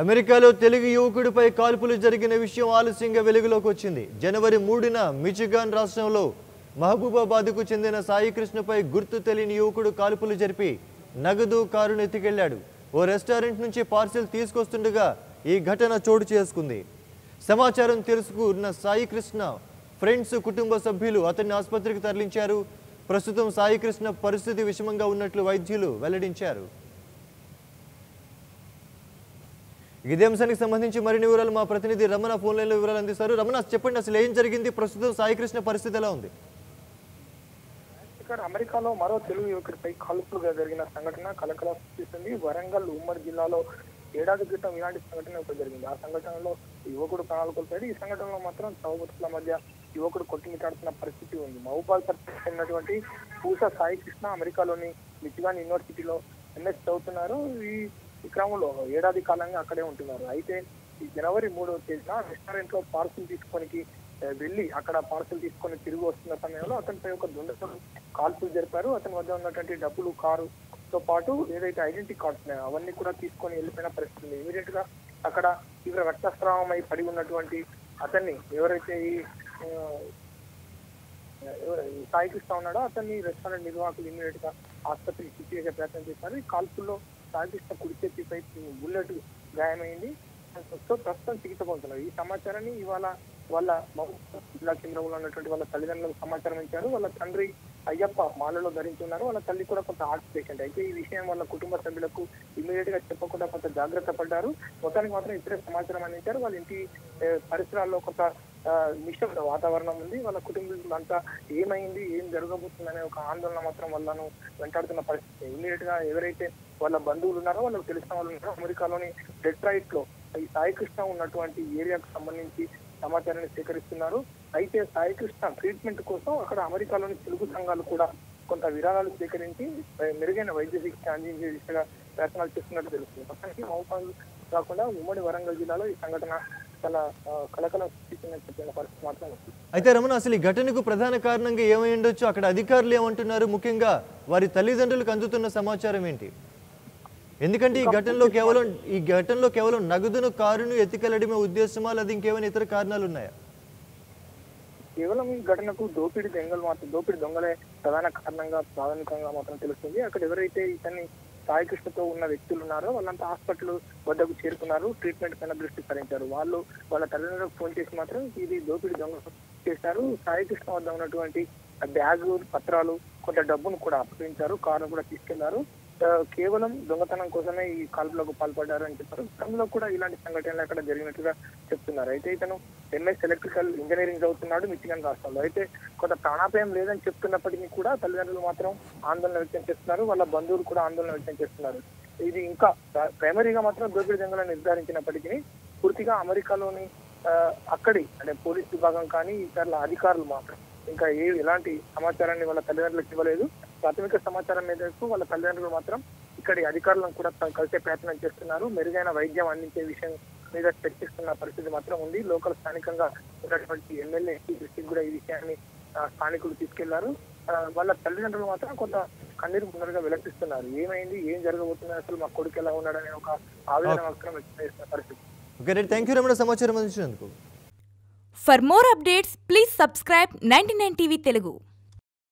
అమెరికాలో తెలుగు యువకుడిపై కాల్పులు జరిగిన విషయం ఆలస్యంగా వెలుగులోకి వచ్చింది. జనవరి 3న మిచిగాన్ రాష్ట్రంలో మహబూబాబాద్కు చెందిన సాయికృష్ణపై గుర్తు తెలియని యువకుడు కాల్పులు జరిపి నగదు కారును ఎత్తుకెళ్లాడు. ఓ రెస్టారెంట్ నుంచి పార్సిల్ తీసుకొస్తుండగా ఈ ఘటన చోటు చేసుకుంది. సమాచారం తెలుసుకున్న సాయికృష్ణ ఫ్రెండ్స్ కుటుంబ సభ్యులు అతన్ని ఆసుపత్రికి తరలించారు. ప్రస్తుతం సాయికృష్ణ పరిస్థితి విషమంగా ఉన్నట్లు వైద్యులు వెల్లడించారు. ఇదే అంశానికి సంబంధించి మరిన్ని వివరాలు మా ప్రతినిధి రమణ ఫోన్ లైన్లో వివరాలు అందిస్తారు. రమణ, చెప్పండి, అసలు ఏం జరిగింది? ప్రస్తుతం సాయికృష్ణ పరిస్థితి ఎలా ఉంది? అమెరికాలో మరో తెలుగు యువకుడిపై కాల్పులుగా జరిగిన సంఘటన కలకలం సృష్టిస్తుంది. వరంగల్ ఉమ్మడి జిల్లాలో ఏడాది క్రితం ఇలాంటి సంఘటన ఒకటి జరిగింది. ఆ సంఘటనలో యువకుడు ప్రాణాలు కోల్పోయాడు. ఈ సంఘటనలో మాత్రం చౌబతుల మధ్య యువకుడు కొట్టుమిట్టాడుతున్న పరిస్థితి ఉంది. మహబూబాబాద్ చెందినటువంటి పూస సాయికృష్ణ అమెరికాలోని మిచిగాన్ యూనివర్సిటీలో ఎంఎస్ చదువుతున్నారు. ఈ క్రమంలో ఏడాది కాలంగా అక్కడే ఉంటున్నారు. అయితే ఈ జనవరి 3వ తేదీన రెస్టారెంట్ లో పార్సిల్ తీసుకొని వెళ్ళి అక్కడ పార్సిల్ తీసుకొని తిరిగి వస్తున్న సమయంలో అతనిపై ఒక దుండగులు కాల్పులు జరిపారు. అతని వద్ద ఉన్నటువంటి డబ్బులు, కారుతో పాటు ఏదైతే ఐడెంటిటీ కార్డ్స్ ఉన్నాయో అవన్నీ కూడా తీసుకొని వెళ్ళిపోయిన పరిస్థితి. ఇమీడియట్ గా అక్కడ తీవ్ర రక్తస్రావమై పడి ఉన్నటువంటి అతన్ని ఎవరైతే ఈ సాయికృష్ణ ఉన్నాడో అతన్ని రెస్టారెంట్ నిర్వాహకులు ఇమీడియట్ గా ఆసుపత్రికి తీసుకెళ్లే ప్రయత్నం చేశారు. ఈ కాల్పుల్లో సాయికృష్ణ కుడి చేతిపై బుల్లెట్ గాయమైంది. ప్రస్తుతం చికిత్స పొందుతున్నారు. ఈ సమాచారాన్ని ఇవాళ వాళ్ళ జిల్లా కేంద్రంలో ఉన్నటువంటి వాళ్ళ తల్లిదండ్రులకు సమాచారం ఇచ్చారు. వాళ్ళ తండ్రి అయ్యప్ప మాలలో ధరించున్నారు. వాళ్ళ తల్లి కూడా కొంత హార్ట్ పేషెంట్. అయితే ఈ విషయం వాళ్ళ కుటుంబ సభ్యులకు ఇమీడియట్ గా చెప్పకుండా కొంత జాగ్రత్త పడ్డారు. మొత్తానికి మాత్రం ఇప్పుడే సమాచారం అందించారు. వాళ్ళ ఇంటి పరిసరాల్లో కొంత నిశ్శబ్ద వాతావరణం ఉంది. వాళ్ళ కుటుంబీకులు అంతా ఏమైంది, ఏం జరగబోతుందనే ఒక ఆందోళన మాత్రం వాళ్ళను వెంటాడుతున్న పరిస్థితి. ఇమీడియట్ గా ఎవరైతే వాళ్ళ బంధువులు ఉన్నారో వాళ్ళకి తెలిసిన వాళ్ళు ఉన్నారో అమెరికాలోని డెట్రాయిట్ లో ఈ సాయికృష్ణ ఉన్నటువంటి ఏరియాకు సంబంధించి సమాచారాన్ని సేకరిస్తున్నారు. అయితే సాయికృష్ణ ట్రీట్మెంట్ కోసం అక్కడ అమెరికాలోని తెలుగు సంఘాలు కూడా కొంత విరాళాలు సేకరించి మెరుగైన వైద్య చికిత్స అందించే దిశగా ప్రయత్నాలు చేస్తున్నట్టు తెలుస్తుంది. మొత్తానికి మహబూబాబాద్ కాకుండా ఉమ్మడి వరంగల్ జిల్లాలో ఈ సంఘటన చాలా కలకలం సృష్టించిందని చెప్పిన పరిస్థితి మాత్రం ఉంది. అయితే రమణ, అసలు ఈ ఘటనకు ప్రధాన కారణంగా ఏమై ఉండొచ్చు? అక్కడ అధికారులు ఏమంటున్నారు? ముఖ్యంగా వారి తల్లిదండ్రులకు అందుతున్న సమాచారం ఏంటి? ఎందుకంటే ఈ ఘటనలో కేవలం నగదును, కారును ఎత్తుకెళ్లడమే ఉద్దేశమా, లేదా ఇంకేమైనా ఇతర కారణాలు ఉన్నాయా? కేవలం ఈ ఘటనకు దోపిడీ దొంగలే ప్రధాన కారణంగా ప్రాథమికంగా మాత్రం తెలుస్తుంది. అక్కడ ఎవరైతే ఇతన్ని సాయికృష్ణతో ఉన్న వ్యక్తులు ఉన్నారో వాళ్ళంతా హాస్పిటల్ వద్దకు చేరుకున్నారు. ట్రీట్మెంట్ పైన దృష్టి సారించారు. వాళ్ళ తల్లిదండ్రులకు ఫోన్ చేసి మాత్రం ఇది దోపిడీ దొంగ చేశారు. సాయికృష్ణ వద్ద ఉన్నటువంటి బ్యాగ్, పత్రాలు, కొంత డబ్బును కూడా అప్పగించారు. కారును కూడా తీసుకెళ్లారు. కేవలం దొంగతనం కోసమే ఈ కాల్పులకు పాల్పడ్డారు అని చెప్పారు. గతంలో కూడా ఇలాంటి సంఘటనలు అక్కడ జరిగినట్టుగా చెప్తున్నారు. అయితే ఇతను ఎంఎస్ ఎలక్ట్రికల్ ఇంజనీరింగ్ చదువుతున్నాడు మిచిగాన్ రాష్ట్రంలో. అయితే కొంత ప్రాణాపాయం లేదని చెప్తున్నప్పటికీ కూడా తల్లిదండ్రులు మాత్రం ఆందోళన వ్యక్తం చేస్తున్నారు. వాళ్ళ బంధువులు కూడా ఆందోళన వ్యక్తం చేస్తున్నారు. ఇది ఇంకా ప్రైమరీగా మాత్రం దోపిడీ దొంగలను నిర్ధారించినప్పటికీ పూర్తిగా అమెరికాలోని అక్కడి అంటే పోలీస్ విభాగం కానీ ఇతరుల అధికారులు మాత్రం ఇంకా ఎలాంటి సమాచారాన్ని వాళ్ళ తల్లిదండ్రులకు ఇవ్వలేదు. ప్రాథమిక సమాచారం మేరకు వాళ్ళ తల్లిదండ్రులు మాత్రం ఇక్కడి అధికారులను కూడా కలిసే ప్రయత్నం చేస్తున్నారు. మెరుగైన వైద్యం అందించే విషయం మీద చర్చిస్తున్న పరిస్థితి మాత్రం ఉంది. లోకల్ స్థానికంగా ఉన్నటువంటి ఎమ్మెల్యే దృష్టికి కూడా ఈ విషయాన్ని స్థానికులు తీసుకెళ్లారు. వాళ్ళ తల్లిదండ్రులు మాత్రం కొంత కన్నీరు మున్నరుగా వెల్లడిస్తున్నారు. ఏమైంది, ఏం జరగబోతుంది, అసలు మా కొడుకు ఎలా ఉన్నాడనే ఒక ఆవేదన మాత్రం వ్యక్తం చేస్తున్న పరిస్థితి. థ్యాంక్ యూ రమణ, సమాచారం అందించినందుకు. For more updates, please subscribe 99 TV Telugu.